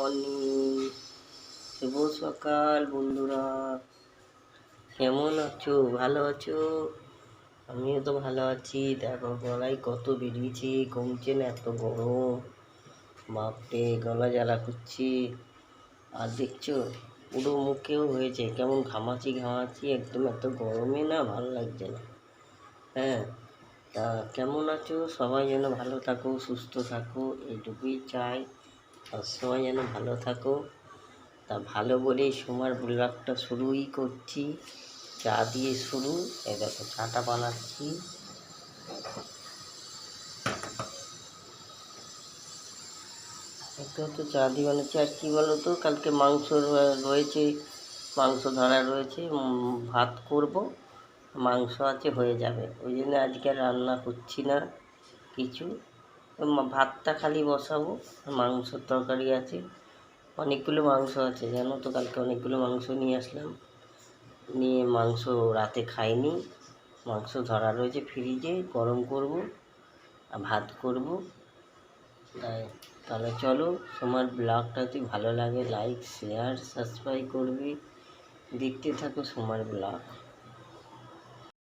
Morning, শুভ সকাল বন্ধুরা। কেমন আছো? ভালো আছো? আমিও তো ভালো আছি। দেখো গলায় কত বেরিয়েছে, কমছে না, এত গরম। বাপরে, গলা জ্বালা করছে। আর দেখছো পুরো মুখেও হয়েছে কেমন ঘামাচি ঘামাচি, একদম এত গরমে না ভালো লাগছে না। হ্যাঁ, তা কেমন আছো? সবাই যেন ভালো থাকো, সুস্থ থাকো, এইটুকুই চাই। সবসময় যেন ভালো থাকো। তা ভালো বলেই সোমার ব্লগটা শুরুই করছি। চা দিয়ে শুরু। এই দেখো চাটা বানাচ্ছি। একটু তো চা দিয়ে বানাচ্ছি। আর কি বলো তো, কালকে মাংস রয়েছে, মাংস ধরা রয়েছে, ভাত করব, মাংস আছে, হয়ে যাবে। ওই জন্য আজকে আর রান্না করছি না কিছু। ভাতটা খালি বসাবো, মাংসর তরকারি আছে। অনেকগুলো মাংস আছে জানো তো, কালকে অনেকগুলো মাংস নিয়ে আসলাম। নিয়ে মাংস রাতে খাইনি, মাংস ধরা রয়েছে ফ্রিজে, গরম করব আর ভাত করব। তাই তাহলে চলো, তোমার ব্লগটা যদি ভালো লাগে লাইক শেয়ার সাবস্ক্রাইব করবে, দেখতে থাকো সোমার ব্লগ।